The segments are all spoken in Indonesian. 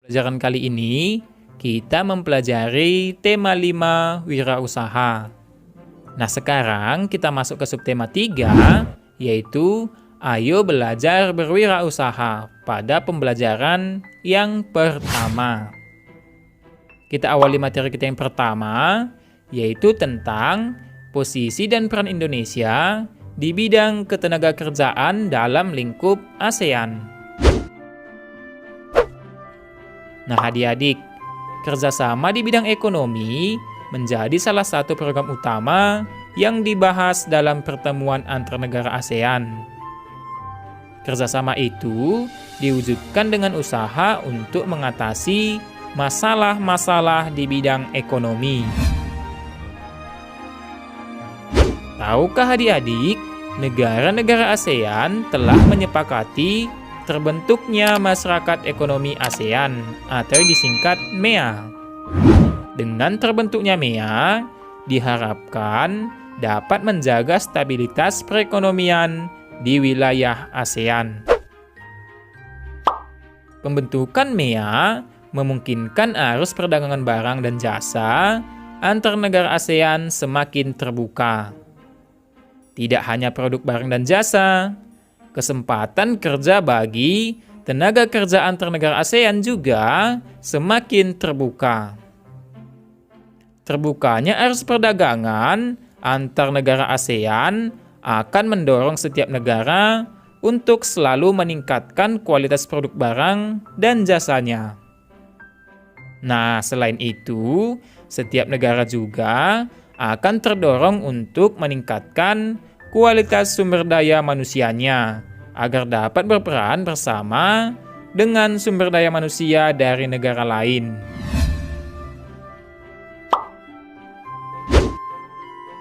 Pelajaran kali ini kita mempelajari tema 5 wirausaha. Nah, sekarang kita masuk ke subtema 3, yaitu ayo belajar berwirausaha pada pembelajaran yang pertama. Kita awali materi kita yang pertama, yaitu tentang posisi dan peran Indonesia di bidang ketenagakerjaan dalam lingkup ASEAN. Nah, adik-adik, kerjasama di bidang ekonomi menjadi salah satu program utama yang dibahas dalam pertemuan antar negara ASEAN. Kerjasama itu diwujudkan dengan usaha untuk mengatasi masalah-masalah di bidang ekonomi. Tahukah adik-adik, negara-negara ASEAN telah menyepakati terbentuknya Masyarakat Ekonomi ASEAN atau disingkat MEA. Dengan terbentuknya MEA, diharapkan dapat menjaga stabilitas perekonomian di wilayah ASEAN. Pembentukan MEA memungkinkan arus perdagangan barang dan jasa antar negara ASEAN semakin terbuka. Tidak hanya produk barang dan jasa, kesempatan kerja bagi tenaga kerja antar negara ASEAN juga semakin terbuka. Terbukanya arus perdagangan antar negara ASEAN akan mendorong setiap negara untuk selalu meningkatkan kualitas produk barang dan jasanya. Nah, selain itu, setiap negara juga akan terdorong untuk meningkatkan kualitas sumber daya manusianya agar dapat berperan bersama dengan sumber daya manusia dari negara lain.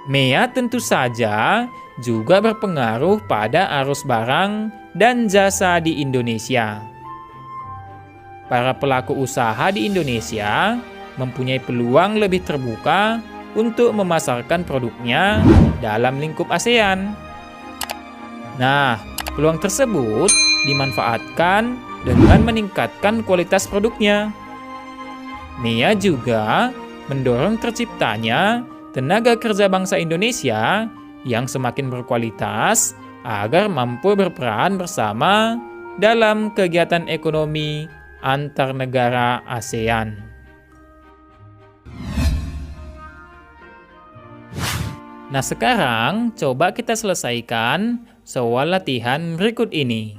MEA tentu saja juga berpengaruh pada arus barang dan jasa di Indonesia. Para pelaku usaha di Indonesia mempunyai peluang lebih terbuka untuk memasarkan produknya dalam lingkup ASEAN. Nah, peluang tersebut dimanfaatkan dengan meningkatkan kualitas produknya. MEA juga mendorong terciptanya tenaga kerja bangsa Indonesia yang semakin berkualitas agar mampu berperan bersama dalam kegiatan ekonomi antar negara ASEAN. Nah, sekarang coba kita selesaikan soal latihan berikut ini.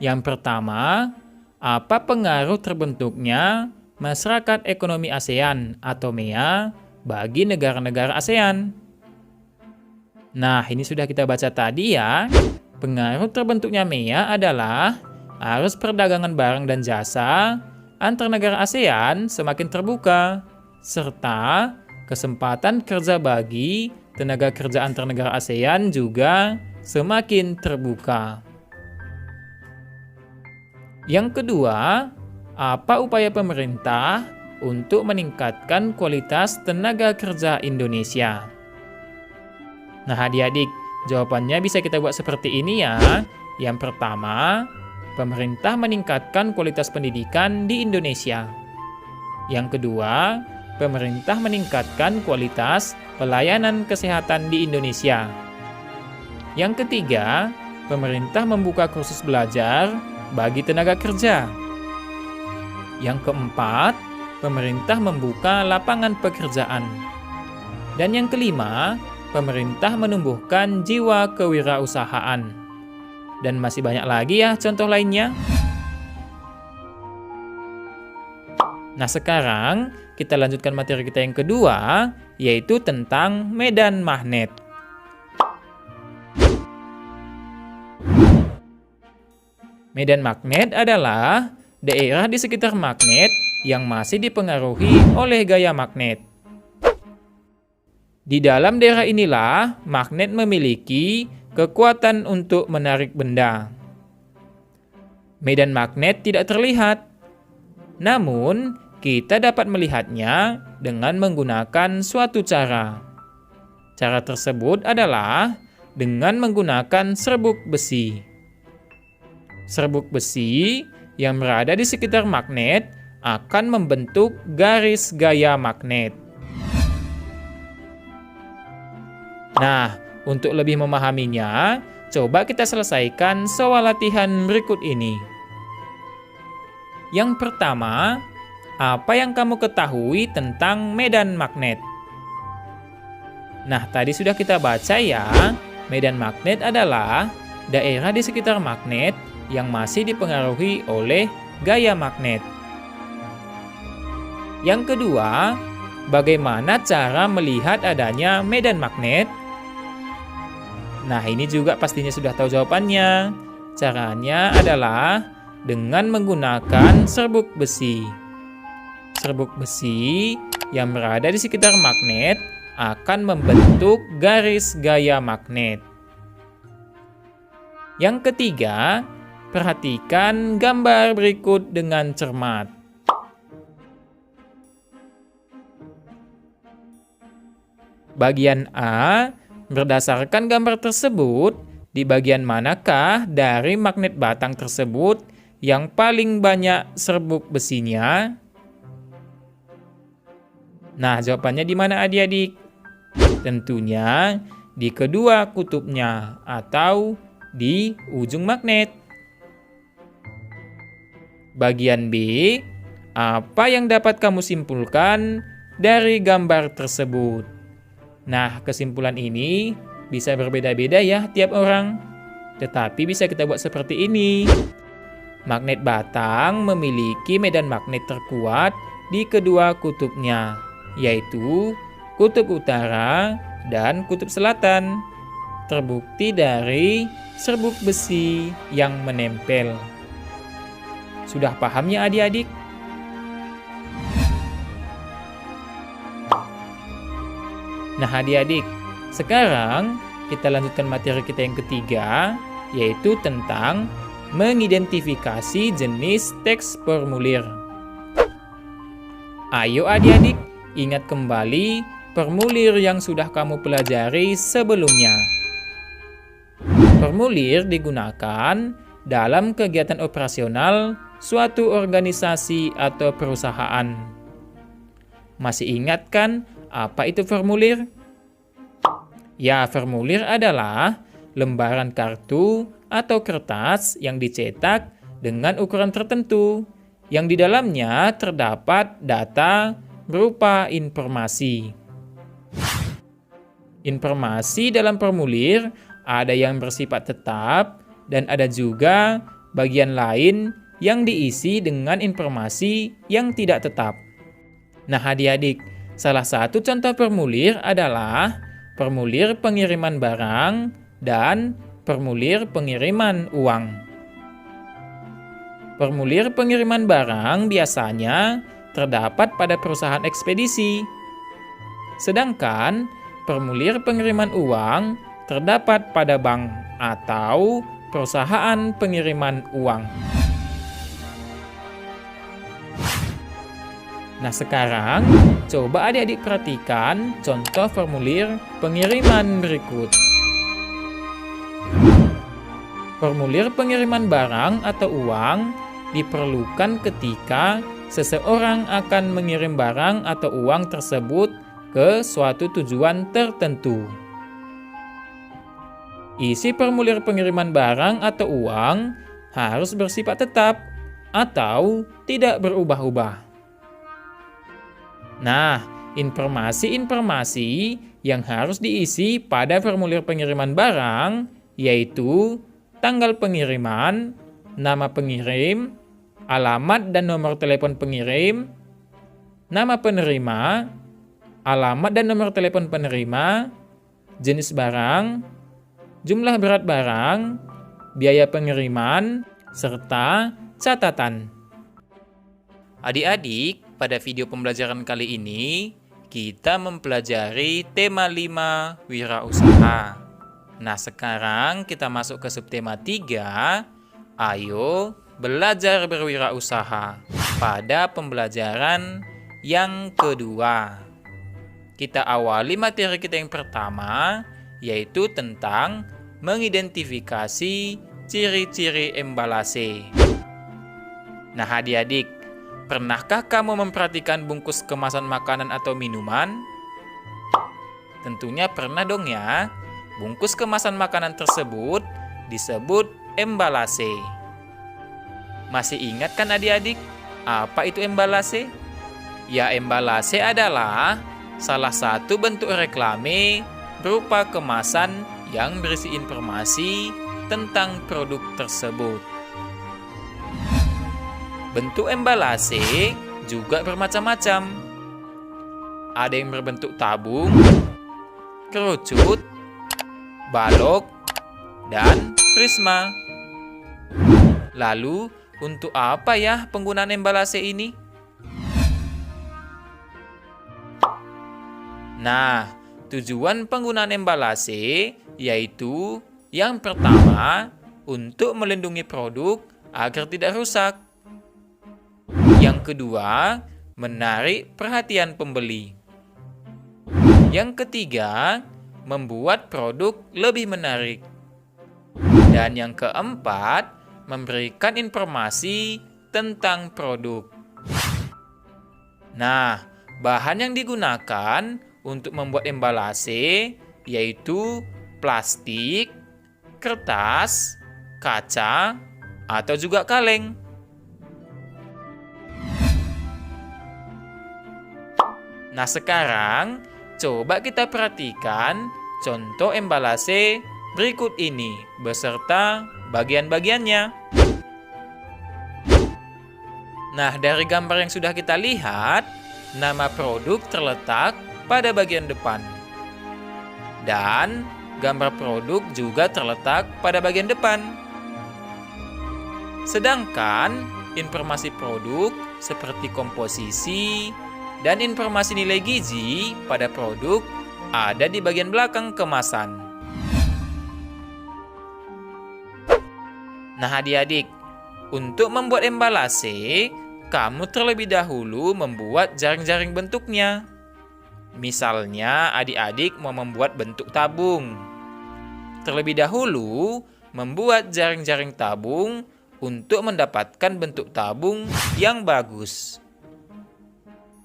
Yang pertama, apa pengaruh terbentuknya Masyarakat Ekonomi ASEAN atau MEA bagi negara-negara ASEAN? Nah, ini sudah kita baca tadi ya. Pengaruh terbentuknya MEA adalah arus perdagangan barang dan jasa antar negara ASEAN semakin terbuka, serta kesempatan kerja bagi tenaga kerja antar negara ASEAN juga semakin terbuka. Yang kedua, apa upaya pemerintah untuk meningkatkan kualitas tenaga kerja Indonesia? Nah, adik-adik, jawabannya bisa kita buat seperti ini ya. Yang pertama, pemerintah meningkatkan kualitas pendidikan di Indonesia. Yang kedua, pemerintah meningkatkan kualitas pelayanan kesehatan di Indonesia. Yang ketiga, pemerintah membuka kursus belajar bagi tenaga kerja. Yang keempat, pemerintah membuka lapangan pekerjaan. Dan yang kelima, pemerintah menumbuhkan jiwa kewirausahaan. Dan masih banyak lagi ya contoh lainnya. Nah, sekarang kita lanjutkan materi kita yang kedua, yaitu tentang medan magnet. Medan magnet adalah daerah di sekitar magnet yang masih dipengaruhi oleh gaya magnet. Di dalam daerah inilah magnet memiliki kekuatan untuk menarik benda. Medan magnet tidak terlihat, namun kita dapat melihatnya dengan menggunakan suatu cara. Cara tersebut adalah dengan menggunakan serbuk besi. Serbuk besi yang berada di sekitar magnet akan membentuk garis gaya magnet. Nah, untuk lebih memahaminya, coba kita selesaikan soal latihan berikut ini. Yang pertama, apa yang kamu ketahui tentang medan magnet? Nah, tadi sudah kita baca ya, medan magnet adalah daerah di sekitar magnet yang masih dipengaruhi oleh gaya magnet. Yang kedua, bagaimana cara melihat adanya medan magnet? Nah, ini juga pastinya sudah tahu jawabannya. Caranya adalah dengan menggunakan serbuk besi. Serbuk besi yang berada di sekitar magnet akan membentuk garis gaya magnet. Yang ketiga, perhatikan gambar berikut dengan cermat. Bagian A, berdasarkan gambar tersebut, di bagian manakah dari magnet batang tersebut yang paling banyak serbuk besinya? Nah, jawabannya di mana adik-adik? Tentunya di kedua kutubnya atau di ujung magnet. Bagian B, apa yang dapat kamu simpulkan dari gambar tersebut? Nah, kesimpulan ini bisa berbeda-beda ya tiap orang. Tetapi bisa kita buat seperti ini. Magnet batang memiliki medan magnet terkuat di kedua kutubnya, yaitu kutub utara dan kutub selatan. Terbukti dari serbuk besi yang menempel. Sudah paham ya adik-adik? Nah adik-adik, sekarang kita lanjutkan materi kita yang ketiga, yaitu tentang mengidentifikasi jenis teks formulir. Ayo adik-adik, ingat kembali formulir yang sudah kamu pelajari sebelumnya. Formulir digunakan dalam kegiatan operasional suatu organisasi atau perusahaan. Masih ingat kan apa itu formulir? Ya, formulir adalah lembaran kartu atau kertas yang dicetak dengan ukuran tertentu, yang di dalamnya terdapat data berupa informasi. Informasi dalam formulir ada yang bersifat tetap dan ada juga bagian lain yang diisi dengan informasi yang tidak tetap. Nah adik-adik, salah satu contoh formulir adalah formulir pengiriman barang dan formulir pengiriman uang. Formulir pengiriman barang biasanya terdapat pada perusahaan ekspedisi. Sedangkan formulir pengiriman uang terdapat pada bank atau perusahaan pengiriman uang. Nah sekarang, coba adik-adik perhatikan contoh formulir pengiriman berikut. Formulir pengiriman barang atau uang diperlukan ketika seseorang akan mengirim barang atau uang tersebut ke suatu tujuan tertentu. Isi formulir pengiriman barang atau uang harus bersifat tetap atau tidak berubah-ubah. Nah, informasi-informasi yang harus diisi pada formulir pengiriman barang yaitu tanggal pengiriman, nama pengirim, alamat dan nomor telepon pengirim, nama penerima, alamat dan nomor telepon penerima, jenis barang, jumlah berat barang, biaya pengiriman, serta catatan. Adik-adik, pada video pembelajaran kali ini, kita mempelajari tema 5 wirausaha. Nah, sekarang kita masuk ke subtema 3, ayo belajar berwirausaha pada pembelajaran yang kedua. Kita awali materi kita yang pertama, yaitu tentang mengidentifikasi ciri-ciri embalase. Nah, adik-adik, pernahkah kamu memperhatikan bungkus kemasan makanan atau minuman? Tentunya pernah dong ya. Bungkus kemasan makanan tersebut disebut embalase. Masih ingat kan adik-adik, apa itu embalase? Ya, embalase adalah salah satu bentuk reklame berupa kemasan yang berisi informasi tentang produk tersebut. Bentuk embalase juga bermacam-macam. Ada yang berbentuk tabung, kerucut, balok, dan prisma. Lalu, untuk apa ya penggunaan embalase ini? Nah, tujuan penggunaan embalase yaitu yang pertama, untuk melindungi produk agar tidak rusak. Yang kedua, menarik perhatian pembeli. Yang ketiga, membuat produk lebih menarik. Dan yang keempat, memberikan informasi tentang produk. Nah, bahan yang digunakan untuk membuat embalase yaitu plastik, kertas, kaca, atau juga kaleng. Nah, sekarang coba kita perhatikan contoh embalase berikut ini beserta bagian-bagiannya. Nah, dari gambar yang sudah kita lihat, nama produk terletak pada bagian depan. Dan gambar produk juga terletak pada bagian depan. Sedangkan informasi produk seperti komposisi dan informasi nilai gizi pada produk ada di bagian belakang kemasan. Nah, adik-adik, untuk membuat embalase, kamu terlebih dahulu membuat jaring-jaring bentuknya. Misalnya, adik-adik mau membuat bentuk tabung. Terlebih dahulu, membuat jaring-jaring tabung untuk mendapatkan bentuk tabung yang bagus.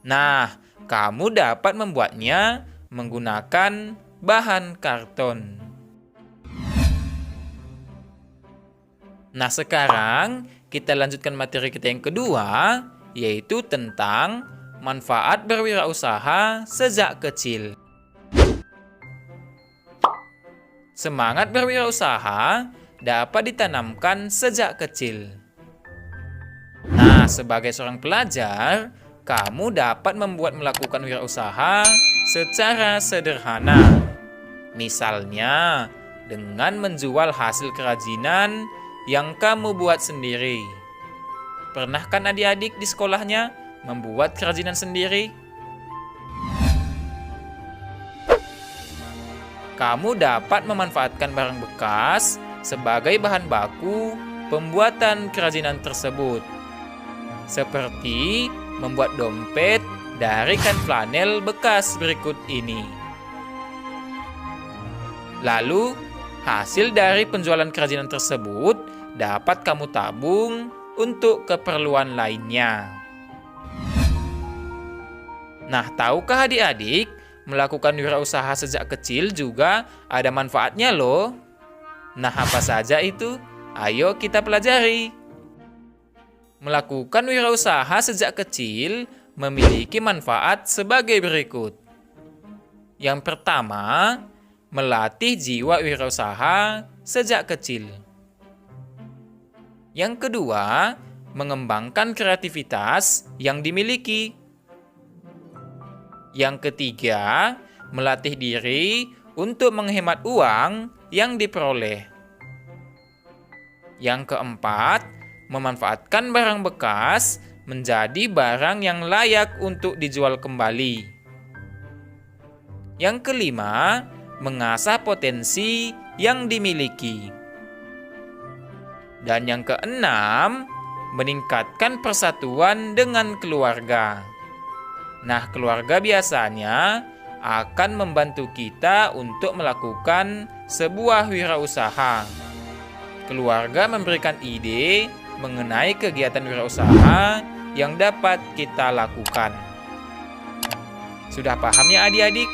Nah, kamu dapat membuatnya menggunakan bahan karton. Nah, sekarang kita lanjutkan materi kita yang kedua, yaitu tentang manfaat berwirausaha sejak kecil. Semangat berwirausaha dapat ditanamkan sejak kecil. Nah, sebagai seorang pelajar, kamu dapat melakukan wirausaha secara sederhana. Misalnya, dengan menjual hasil kerajinan yang kamu buat sendiri. Pernah kan adik-adik di sekolahnya membuat kerajinan sendiri? Kamu dapat memanfaatkan barang bekas sebagai bahan baku pembuatan kerajinan tersebut. Seperti membuat dompet dari kain flanel bekas berikut ini. Lalu, hasil dari penjualan kerajinan tersebut dapat kamu tabung untuk keperluan lainnya. Nah, tahukah adik-adik, melakukan wirausaha sejak kecil juga ada manfaatnya loh. Nah, apa saja itu? Ayo kita pelajari. Melakukan wirausaha sejak kecil memiliki manfaat sebagai berikut. Yang pertama, melatih jiwa wirausaha sejak kecil. Yang kedua, mengembangkan kreativitas yang dimiliki. Yang ketiga, melatih diri untuk menghemat uang yang diperoleh. Yang keempat, memanfaatkan barang bekas menjadi barang yang layak untuk dijual kembali. Yang kelima, mengasah potensi yang dimiliki. Dan yang keenam, meningkatkan persatuan dengan keluarga. Nah, keluarga biasanya akan membantu kita untuk melakukan sebuah wirausaha. Keluarga memberikan ide mengenai kegiatan wirausaha yang dapat kita lakukan. Sudah paham ya adik-adik?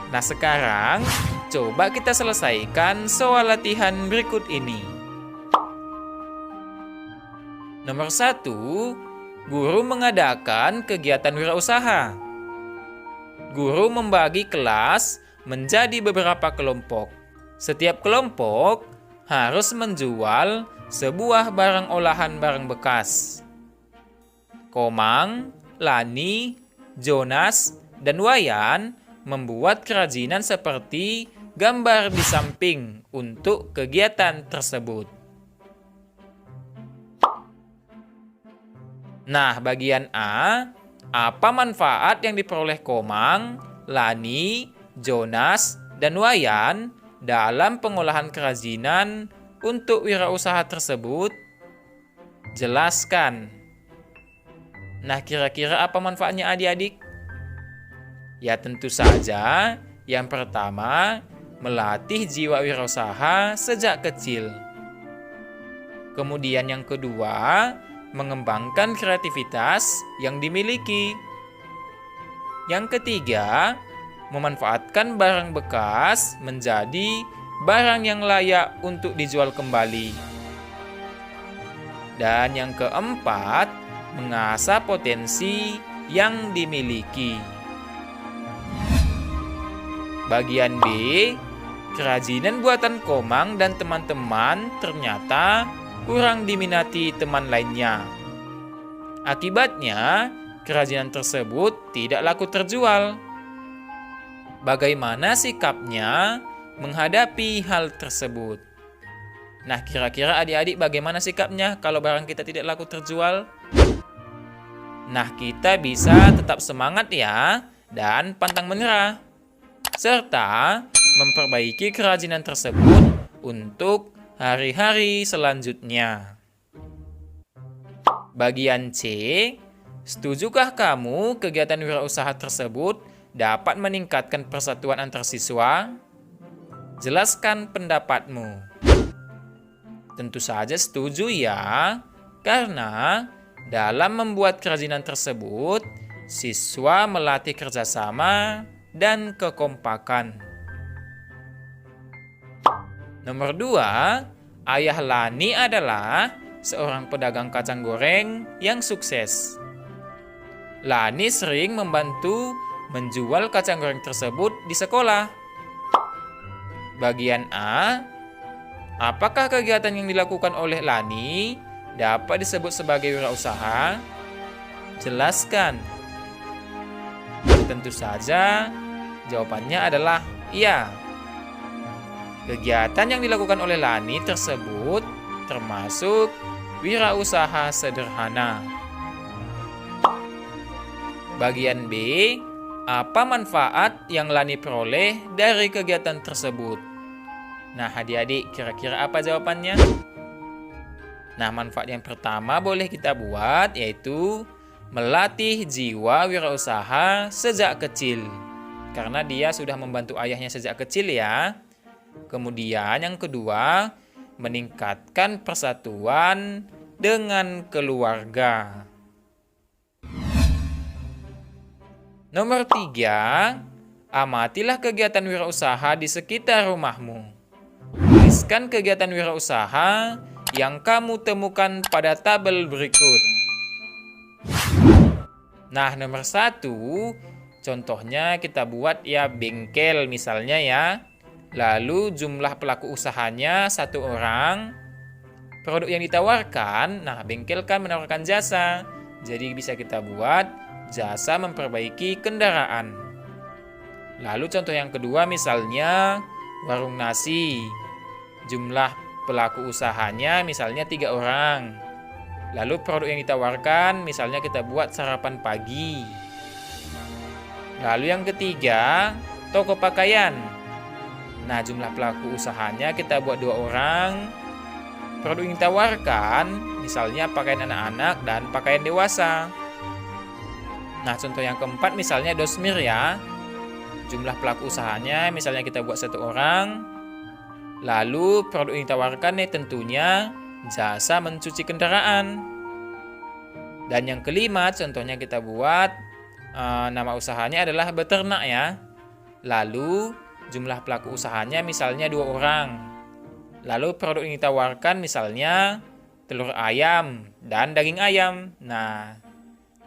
Nah sekarang, coba kita selesaikan soal latihan berikut ini. Nomor 1, guru mengadakan kegiatan wirausaha. Guru membagi kelas menjadi beberapa kelompok. Setiap kelompok harus menjual sebuah barang olahan barang bekas. Komang, Lani, Jonas, dan Wayan membuat kerajinan seperti gambar di samping untuk kegiatan tersebut. Nah, bagian A, apa manfaat yang diperoleh Komang, Lani, Jonas, dan Wayan dalam pengolahan kerajinan untuk wirausaha tersebut? Jelaskan. Nah, kira-kira apa manfaatnya adik-adik? Ya tentu saja, yang pertama, melatih jiwa wirausaha sejak kecil. Kemudian yang kedua, mengembangkan kreativitas yang dimiliki. Yang ketiga, memanfaatkan barang bekas menjadi barang yang layak untuk dijual kembali. Dan yang keempat, mengasah potensi yang dimiliki. Bagian B, kerajinan buatan Komang dan teman-teman ternyata kurang diminati teman lainnya. Akibatnya, kerajinan tersebut tidak laku terjual. Bagaimana sikapnya menghadapi hal tersebut? Nah, kira-kira adik-adik bagaimana sikapnya kalau barang kita tidak laku terjual? Nah, kita bisa tetap semangat ya, dan pantang menyerah. Serta memperbaiki kerajinan tersebut untuk hari-hari selanjutnya. Bagian C, setujukah kamu kegiatan wirausaha tersebut dapat meningkatkan persatuan antar siswa? Jelaskan pendapatmu. Tentu saja setuju ya, karena dalam membuat kerajinan tersebut, siswa melatih kerjasama dan kekompakan. Nomor 2, ayah Lani adalah seorang pedagang kacang goreng yang sukses. Lani sering membantu menjual kacang goreng tersebut di sekolah. Bagian A, apakah kegiatan yang dilakukan oleh Lani dapat disebut sebagai wirausaha? Jelaskan. Tentu saja, jawabannya adalah iya. Kegiatan yang dilakukan oleh Lani tersebut termasuk wirausaha sederhana. Bagian B, apa manfaat yang Lani peroleh dari kegiatan tersebut? Nah, adik-adik, kira-kira apa jawabannya? Nah, manfaat yang pertama boleh kita buat, yaitu melatih jiwa wirausaha sejak kecil. Karena dia sudah membantu ayahnya sejak kecil ya. Kemudian yang kedua, meningkatkan persatuan dengan keluarga. Nomor 3, amatilah kegiatan wirausaha di sekitar rumahmu. Tuliskan kegiatan wirausaha yang kamu temukan pada tabel berikut. Nah, nomor 1, contohnya kita buat ya bengkel misalnya ya. Lalu jumlah pelaku usahanya 1 orang. Produk yang ditawarkan, nah bengkel kan menawarkan jasa. Jadi bisa kita buat jasa memperbaiki kendaraan. Lalu contoh yang kedua misalnya warung nasi. Jumlah pelaku usahanya misalnya 3 orang. Lalu produk yang ditawarkan misalnya kita buat sarapan pagi. Lalu yang ketiga, toko pakaian. Nah, jumlah pelaku usahanya kita buat 2 orang. Produk yang ditawarkan misalnya pakaian anak-anak dan pakaian dewasa. Nah, contoh yang keempat misalnya dosmir ya. Jumlah pelaku usahanya misalnya kita buat 1 orang. Lalu produk yang ditawarkan tentunya jasa mencuci kendaraan. Dan yang kelima, contohnya kita buat nama usahanya adalah beternak ya. Lalu jumlah pelaku usahanya misalnya 2 orang. Lalu produk yang ditawarkan misalnya telur ayam dan daging ayam. Nah,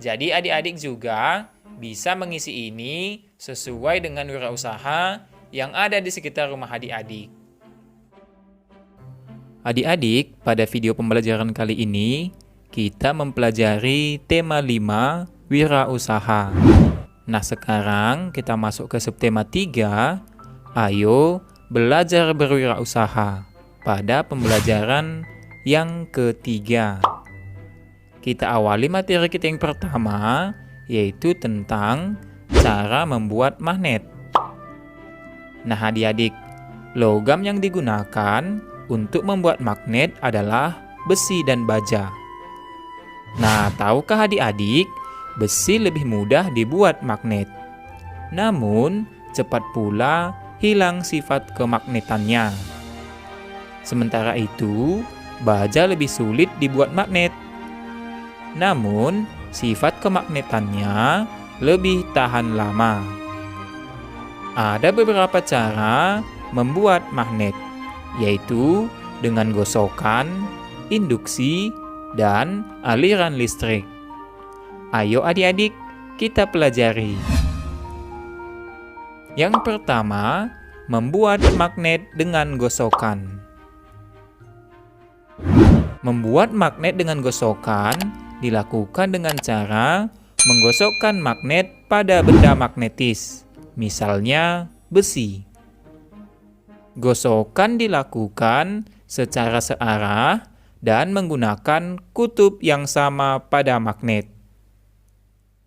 jadi adik-adik juga bisa mengisi ini sesuai dengan wirausaha yang ada di sekitar rumah adik-adik. Adik-adik, pada video pembelajaran kali ini kita mempelajari tema 5 wirausaha. Nah, sekarang kita masuk ke subtema 3. Ayo belajar berwirausaha pada pembelajaran yang ketiga. Kita awali materi kita yang pertama, yaitu tentang cara membuat magnet. Nah, adik-adik, logam yang digunakan untuk membuat magnet adalah besi dan baja. Nah, tahukah adik-adik, besi lebih mudah dibuat magnet. Namun, cepat pula hilang sifat kemagnetannya. Sementara itu, baja lebih sulit dibuat magnet. Namun, sifat kemagnetannya lebih tahan lama. Ada beberapa cara membuat magnet, yaitu dengan gosokan, induksi, dan aliran listrik. Ayo adik-adik, kita pelajari. Yang pertama, membuat magnet dengan gosokan. Membuat magnet dengan gosokan dilakukan dengan cara menggosokkan magnet pada benda magnetis, misalnya besi. Gosokan dilakukan secara searah dan menggunakan kutub yang sama pada magnet.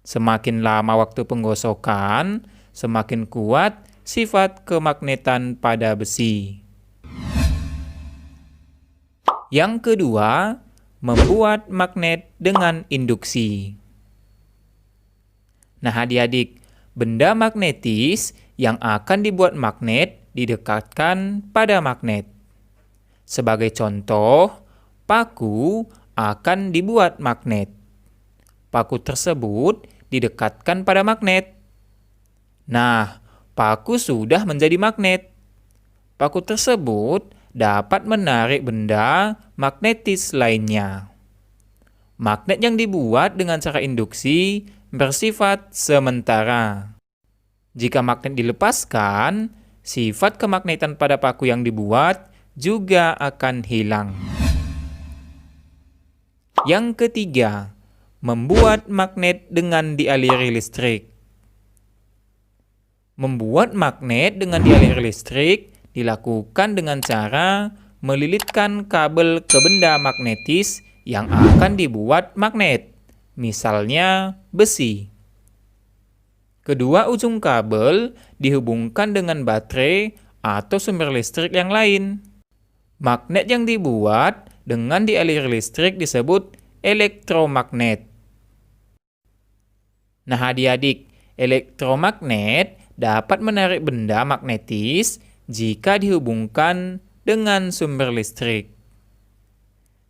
Semakin lama waktu penggosokan, semakin kuat sifat kemagnetan pada besi. Yang kedua, membuat magnet dengan induksi. Nah, adik-adik, benda magnetis yang akan dibuat magnet didekatkan pada magnet. Sebagai contoh, paku akan dibuat magnet. Paku tersebut didekatkan pada magnet. Nah, paku sudah menjadi magnet. Paku tersebut dapat menarik benda magnetis lainnya. Magnet yang dibuat dengan cara induksi bersifat sementara. Jika magnet dilepaskan, sifat kemagnetan pada paku yang dibuat juga akan hilang. Yang ketiga, membuat magnet dengan dialiri listrik. Membuat magnet dengan dialiri listrik dilakukan dengan cara melilitkan kabel ke benda magnetis yang akan dibuat magnet, misalnya besi. Kedua ujung kabel dihubungkan dengan baterai atau sumber listrik yang lain. Magnet yang dibuat dengan dialiri listrik disebut elektromagnet. Nah, adik-adik, elektromagnet dapat menarik benda magnetis jika dihubungkan dengan sumber listrik.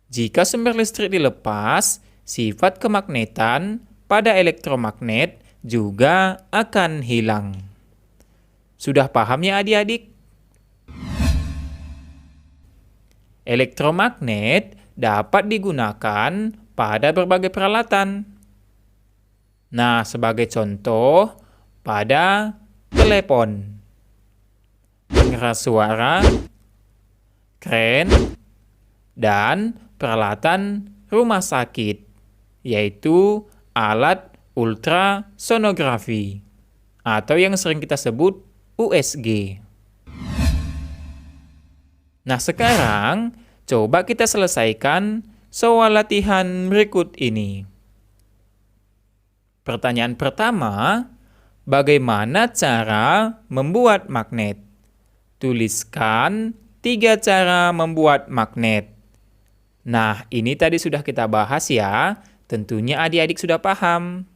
Jika sumber listrik dilepas, sifat kemagnetan pada elektromagnet juga akan hilang. Sudah paham ya adik-adik? Elektromagnet dapat digunakan pada berbagai peralatan. Nah, sebagai contoh, pada telepon, pengeras suara, kren, dan peralatan rumah sakit, yaitu alat ultrasonografi, atau yang sering kita sebut USG. Nah, sekarang coba kita selesaikan soal latihan berikut ini. Pertanyaan pertama, bagaimana cara membuat magnet? Tuliskan 3 cara membuat magnet. Nah, ini tadi sudah kita bahas ya. Tentunya adik-adik sudah paham.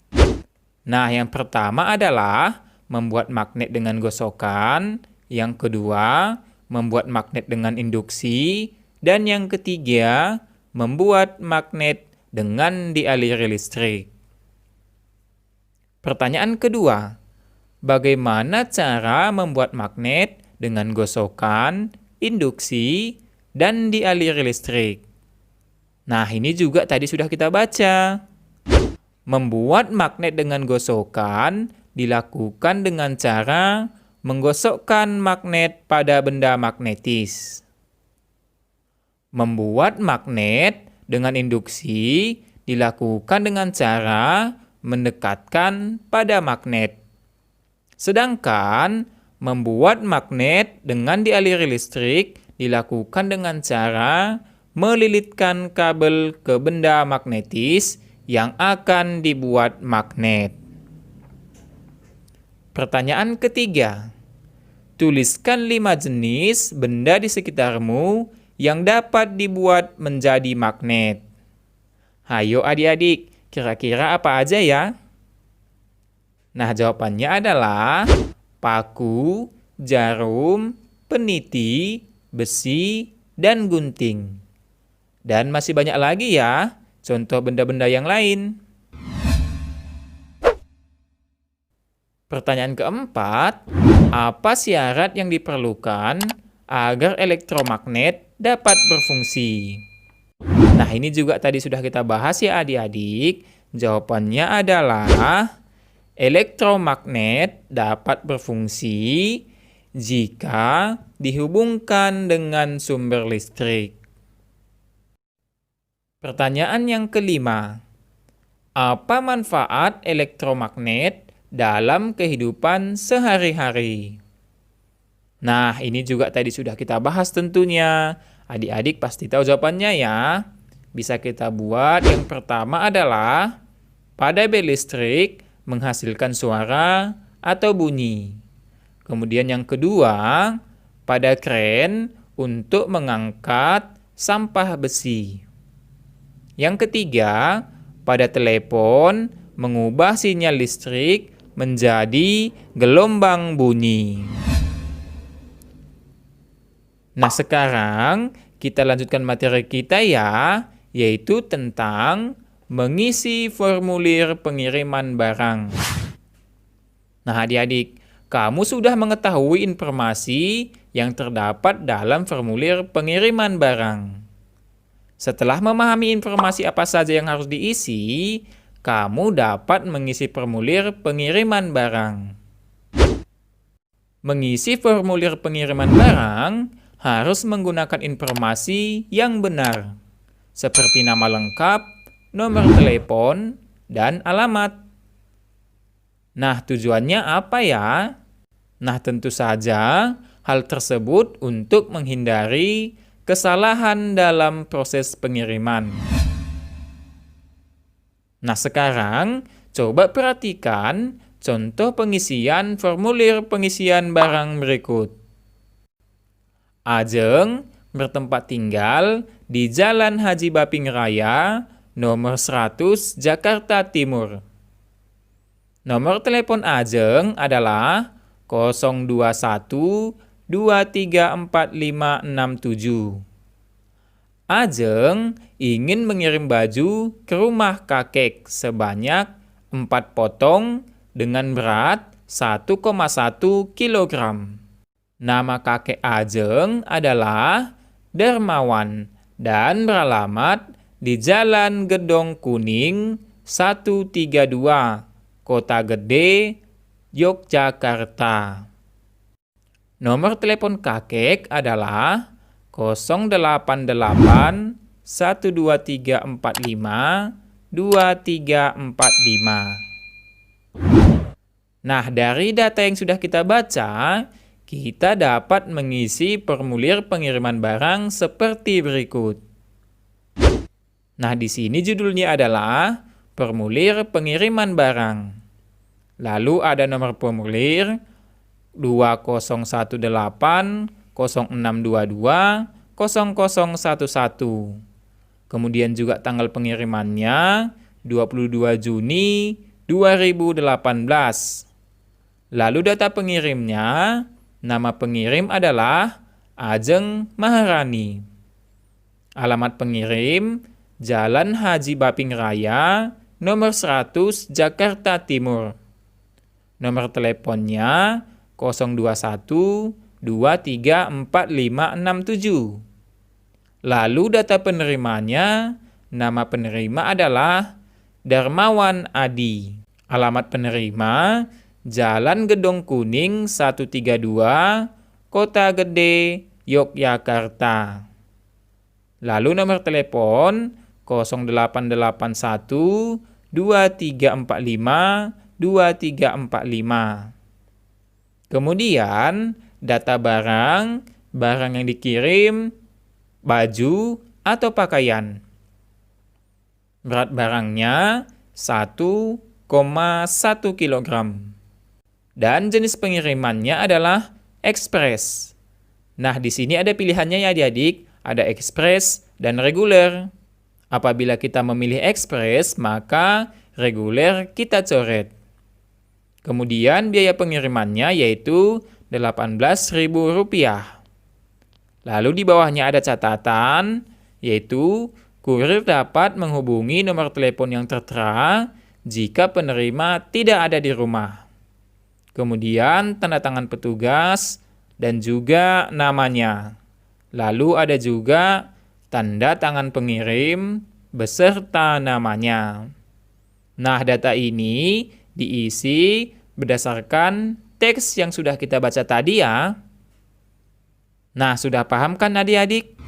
Nah, yang pertama adalah membuat magnet dengan gosokan. Yang kedua, membuat magnet dengan induksi. Dan yang ketiga, membuat magnet dengan dialiri listrik. Pertanyaan kedua, bagaimana cara membuat magnet dengan gosokan, induksi, dan dialiri listrik? Nah, ini juga tadi sudah kita baca. Membuat magnet dengan gosokan dilakukan dengan cara menggosokkan magnet pada benda magnetis. Membuat magnet dengan induksi dilakukan dengan cara mendekatkan pada magnet. Sedangkan membuat magnet dengan dialiri listrik dilakukan dengan cara melilitkan kabel ke benda magnetis yang akan dibuat magnet. Pertanyaan ketiga, tuliskan 5 jenis benda di sekitarmu yang dapat dibuat menjadi magnet. Hayo adik-adik, kira-kira apa aja ya? Nah, jawabannya adalah paku, jarum, peniti, besi, dan gunting. Dan masih banyak lagi ya, contoh benda-benda yang lain. Pertanyaan keempat, apa syarat yang diperlukan agar elektromagnet dapat berfungsi? Nah, ini juga tadi sudah kita bahas ya adik-adik. Jawabannya adalah elektromagnet dapat berfungsi jika dihubungkan dengan sumber listrik. Pertanyaan yang kelima, apa manfaat elektromagnet dalam kehidupan sehari-hari? Nah, ini juga tadi sudah kita bahas tentunya. Adik-adik pasti tahu jawabannya ya. Bisa kita buat. Yang pertama adalah pada bel listrik menghasilkan suara atau bunyi. Kemudian yang kedua, pada kren untuk mengangkat sampah besi. Yang ketiga, pada telepon mengubah sinyal listrik menjadi gelombang bunyi. Nah, sekarang kita lanjutkan materi kita ya, yaitu tentang mengisi formulir pengiriman barang. Nah, adik-adik, kamu sudah mengetahui informasi yang terdapat dalam formulir pengiriman barang. Setelah memahami informasi apa saja yang harus diisi, kamu dapat mengisi formulir pengiriman barang. Mengisi formulir pengiriman barang harus menggunakan informasi yang benar, seperti nama lengkap, nomor telepon, dan alamat. Nah, tujuannya apa ya? Nah, tentu saja hal tersebut untuk menghindari kesalahan dalam proses pengiriman. Nah, sekarang coba perhatikan contoh pengisian formulir pengisian barang berikut. Ajeng bertempat tinggal di Jalan Haji Baping Raya, nomor 100, Jakarta Timur. Nomor telepon Ajeng adalah 021 234567. Ajeng ingin mengirim baju ke rumah kakek sebanyak 4 potong dengan berat 1,1 kilogram. Nama kakek Ajeng adalah Dermawan dan beralamat di Jalan Gedong Kuning 132, Kota Gede, Yogyakarta. Nomor telepon kakek adalah 088 12345 2345. Nah, dari data yang sudah kita baca, kita dapat mengisi formulir pengiriman barang seperti berikut. Nah, di sini judulnya adalah formulir pengiriman barang. Lalu ada nomor formulir 2018 0622 0011. Kemudian juga tanggal pengirimannya 22 Juni 2018. Lalu data pengirimnya, nama pengirim adalah Ajeng Maharani. Alamat pengirim, Jalan Haji Baping Raya, nomor 100 Jakarta Timur. Nomor teleponnya 021 234567. Lalu data penerimanya, nama penerima adalah Darmawan Adi. Alamat penerima, Jalan Gedong Kuning 132, Kota Gede, Yogyakarta. Lalu nomor telepon 0881 2345 2345. Kemudian data barang yang dikirim, baju atau pakaian. Berat barangnya 1,1 kg. Dan jenis pengirimannya adalah ekspres. Nah, di sini ada pilihannya ya adik-adik, ada ekspres dan reguler. Apabila kita memilih ekspres, maka reguler kita coret. Kemudian biaya pengirimannya yaitu Rp18.000. Lalu di bawahnya ada catatan, yaitu kurir dapat menghubungi nomor telepon yang tertera jika penerima tidak ada di rumah. Kemudian tanda tangan petugas dan juga namanya. Lalu ada juga tanda tangan pengirim beserta namanya. Nah, data ini diisi berdasarkan teks yang sudah kita baca tadi ya. Nah, sudah paham kan adik-adik?